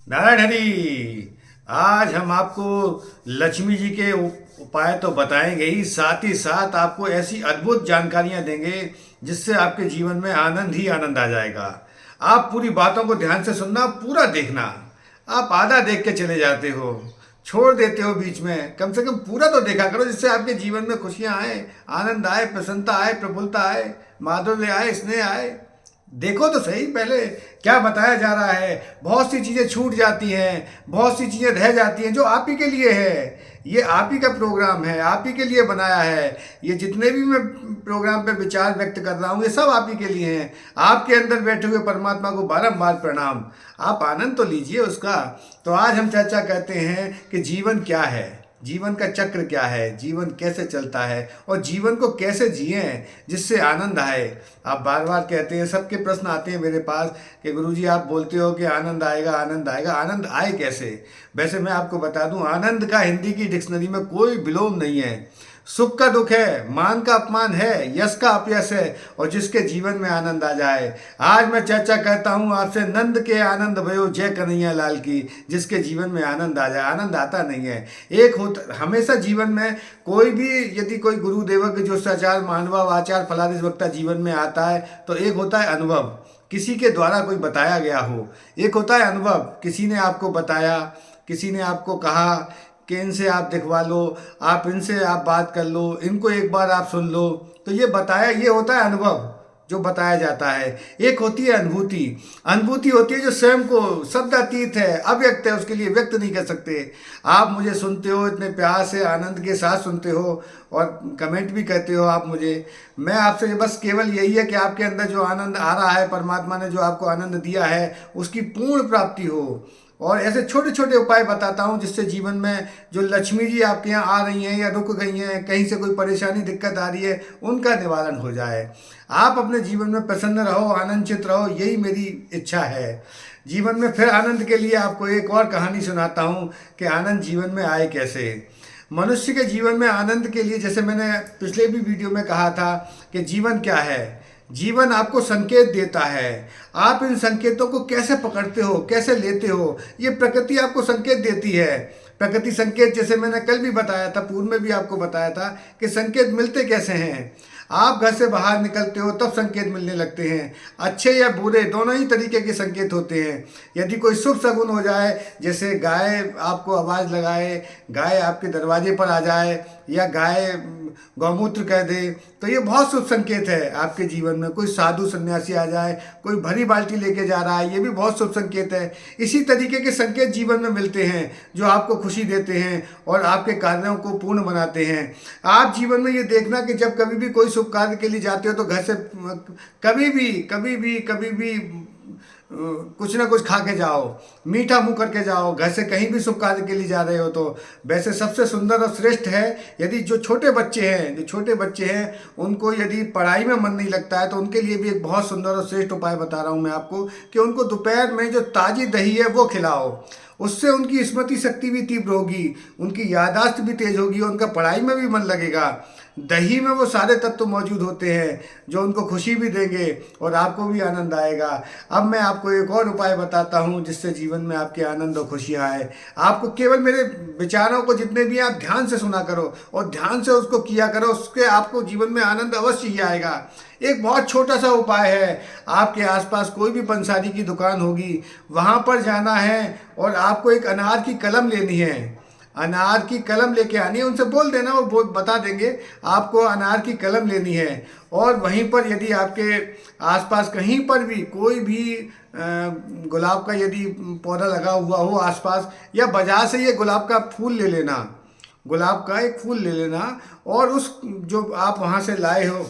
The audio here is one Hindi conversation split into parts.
नारायण हरि। आज हम आपको लक्ष्मी जी के उपाय तो बताएंगे ही, साथ ही साथ आपको ऐसी अद्भुत जानकारियां देंगे जिससे आपके जीवन में आनंद ही आनंद आ जाएगा। आप पूरी बातों को ध्यान से सुनना, पूरा देखना। आप आधा देख के चले जाते हो, छोड़ देते हो बीच में। कम से कम पूरा तो देखा करो, जिससे आपके जीवन में खुशियां आए, आनंद आए, प्रसन्नता आए, प्रफुल्लता आए, माधुर्य आए, स्नेह आए। देखो तो सही पहले क्या बताया जा रहा है। बहुत सी चीज़ें छूट जाती हैं, बहुत सी चीज़ें रह जाती हैं जो आप ही के लिए है। ये आप ही का प्रोग्राम है, आप ही के लिए बनाया है। ये जितने भी मैं प्रोग्राम पे विचार व्यक्त कर रहा हूँ, ये सब आप ही के लिए हैं। आपके अंदर बैठे हुए परमात्मा को बारंबार प्रणाम। आप आनंद तो लीजिए उसका। तो आज हम चर्चा करते हैं कि जीवन क्या है, जीवन का चक्र क्या है, जीवन कैसे चलता है और जीवन को कैसे जिए जिससे आनंद आए। आप बार बार कहते हैं, सबके प्रश्न आते हैं मेरे पास कि गुरुजी आप बोलते हो कि आनंद आएगा, आनंद आएगा, आनंद आए कैसे। वैसे मैं आपको बता दूं, आनंद का हिंदी की डिक्शनरी में कोई विलोम नहीं है। सुख का दुख है, मान का अपमान है, यश का अपयश है, और जिसके जीवन में आनंद आ जाए। आज मैं चर्चा करता हूँ आपसे नंद के आनंद भयो जय कन्हैया लाल की। जिसके जीवन में आनंद आ जाए। आनंद आता नहीं है, एक होता हमेशा जीवन में। कोई भी यदि कोई गुरुदेव जो सचार मानवा आचार फलादेश वक्ता जीवन में आता है तो एक होता है अनुभव, किसी के द्वारा कोई बताया गया हो। एक होता है अनुभव, किसी ने आपको बताया, किसी ने आपको कहा कि इनसे आप दिखवा लो, आप इनसे आप बात कर लो, इनको एक बार आप सुन लो। तो ये बताया, ये होता है अनुभव जो बताया जाता है। एक होती है अनुभूति। अनुभूति होती है जो स्वयं को शब्द अतीत है, अव्यक्त है, उसके लिए व्यक्त नहीं कर सकते। आप मुझे सुनते हो, इतने प्यार से आनंद के साथ सुनते हो और कमेंट भी करते हो आप मुझे। मैं आपसे बस केवल यही है कि आपके अंदर जो आनंद आ रहा है, परमात्मा ने जो आपको आनंद दिया है, उसकी पूर्ण प्राप्ति हो। और ऐसे छोटे छोटे उपाय बताता हूँ जिससे जीवन में जो लक्ष्मी जी आपके यहाँ आ रही हैं या रुक गई हैं, कहीं से कोई परेशानी दिक्कत आ रही है, उनका निवारण हो जाए। आप अपने जीवन में प्रसन्न रहो, आनंदित रहो, यही मेरी इच्छा है। जीवन में फिर आनंद के लिए आपको एक और कहानी सुनाता हूँ कि आनंद जीवन में आए कैसे। मनुष्य के जीवन में आनंद के लिए, जैसे मैंने पिछले भी वीडियो में कहा था कि जीवन क्या है। जीवन आपको संकेत देता है। आप इन संकेतों को कैसे पकड़ते हो, कैसे लेते हो, ये प्रकृति आपको संकेत देती है। प्रकृति संकेत, जैसे मैंने कल भी बताया था, पूर्व में भी आपको बताया था कि संकेत मिलते कैसे हैं। आप घर से बाहर निकलते हो तब संकेत मिलने लगते हैं। अच्छे या बुरे दोनों ही तरीके के संकेत होते हैं। यदि कोई शुभ शगुन हो जाए, जैसे गाय आपको आवाज़ लगाए, गाय आपके दरवाजे पर आ जाए, या गाय गौमूत्र कह दे, तो ये बहुत शुभ संकेत है आपके जीवन में। कोई साधु सन्यासी आ जाए, कोई भरी बाल्टी लेके जा रहा है, ये भी बहुत शुभ संकेत है। इसी तरीके के संकेत जीवन में मिलते हैं जो आपको खुशी देते हैं और आपके कार्यों को पूर्ण बनाते हैं। आप जीवन में ये देखना कि जब कभी भी कोई शुभ कार्य के लिए जाते हो तो घर से कभी भी कुछ ना कुछ खा के जाओ, मीठा मुंह करके जाओ। घर से कहीं भी शुभ कार्य के लिए जा रहे हो तो वैसे सबसे सुंदर और श्रेष्ठ है, यदि जो छोटे बच्चे हैं उनको यदि पढ़ाई में मन नहीं लगता है तो उनके लिए भी एक बहुत सुंदर और श्रेष्ठ उपाय बता रहा हूँ मैं आपको कि उनको दोपहर में जो ताज़ी दही है वो खिलाओ। उससे उनकी स्मृति शक्ति भी तीव्र होगी, उनकी याददाश्त भी तेज होगी, उनका पढ़ाई में भी मन लगेगा। दही में वो सारे तत्व मौजूद होते हैं जो उनको खुशी भी देंगे और आपको भी आनंद आएगा। अब मैं आपको एक और उपाय बताता हूँ जिससे जीवन में आपके आनंद और खुशियाँ आए। आपको केवल मेरे विचारों को जितने भी आप ध्यान से सुना करो और ध्यान से उसको किया करो, उसके आपको जीवन में आनंद अवश्य ही आएगा। एक बहुत छोटा सा उपाय है। आपके आसपास कोई भी पंसारी की दुकान होगी, वहाँ पर जाना है और आपको एक अनार की कलम लेनी है। अनार की कलम लेके आनी है, उनसे बोल देना, वो बता देंगे। आपको अनार की कलम लेनी है और वहीं पर यदि आपके आसपास कहीं पर भी कोई भी गुलाब का यदि पौधा लगा हुआ हो आसपास, या बाजार से ये गुलाब का फूल ले लेना, गुलाब का एक फूल ले लेना, और उस जो आप वहाँ से लाए हो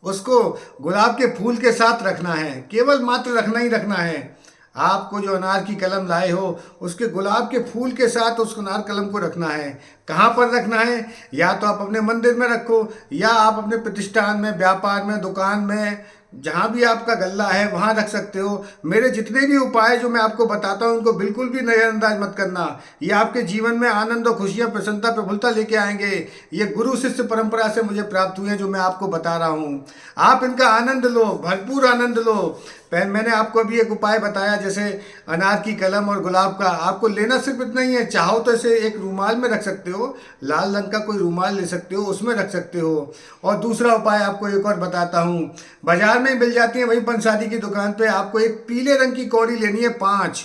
उसको गुलाब के फूल के साथ रखना है। केवल मात्र रखना ही रखना है। आपको जो अनार की कलम लाए हो उसके गुलाब के फूल के साथ उस अनार कलम को रखना है। कहाँ पर रखना है? या तो आप अपने मंदिर में रखो, या आप अपने प्रतिष्ठान में, व्यापार में, दुकान में, जहाँ भी आपका गल्ला है वहाँ रख सकते हो। मेरे जितने भी उपाय जो मैं आपको बताता हूँ उनको बिल्कुल भी नज़रअंदाज मत करना। ये आपके जीवन में आनंद और खुशियाँ, प्रसन्नता, प्रफुल्लता लेके आएंगे। ये गुरु शिष्य परंपरा से मुझे प्राप्त हुए हैं जो मैं आपको बता रहा हूँ। आप इनका आनंद लो, भरपूर आनंद लो। मैंने आपको भी एक उपाय बताया, जैसे अनार की कलम और गुलाब का। आपको लेना सिर्फ इतना ही है, चाहो तो इसे एक रूमाल में रख सकते हो, लाल रंग का कोई रूमाल ले सकते हो, उसमें रख सकते हो। और दूसरा उपाय आपको एक और बताता हूँ, बाजार में मिल जाती है वही पंसारी की दुकान पे। आपको एक पीले रंग की कौड़ी लेनी है, 5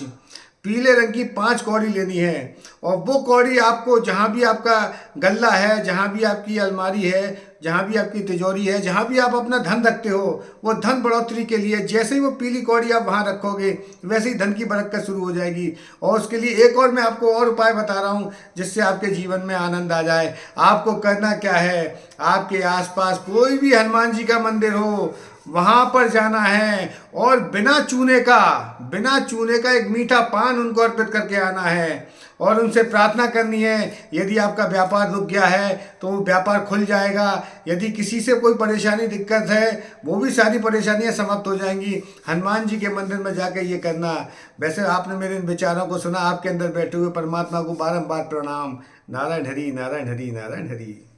पीले रंग की 5 कौड़ी लेनी है। और वो कौड़ी आपको जहाँ भी आपका गल्ला है, जहाँ भी आपकी अलमारी है, जहाँ भी आपकी तिजोरी है, जहाँ भी आप अपना धन रखते हो, वो धन बढ़ोतरी के लिए जैसे ही वो पीली कौड़ी आप वहाँ रखोगे, वैसे ही धन की बरकत शुरू हो जाएगी। और उसके लिए एक और मैं आपको और उपाय बता रहा हूँ, जिससे आपके जीवन में आनंद आ जाए। आपको करना क्या है, आपके आसपास कोई भी हनुमान जी का मंदिर हो, वहां पर जाना है और बिना चूने का एक मीठा पान उनको अर्पित करके आना है। और उनसे प्रार्थना करनी है, यदि आपका व्यापार रुक गया है तो वो व्यापार खुल जाएगा। यदि किसी से कोई परेशानी दिक्कत है, वो भी सारी परेशानियां समाप्त हो जाएंगी। हनुमान जी के मंदिर में जाकर ये करना। वैसे आपने मेरे इन विचारों को सुना, आपके अंदर बैठे हुए परमात्मा को बारंबार प्रणाम। नारायण हरि, नारायण हरि, नारायण हरि।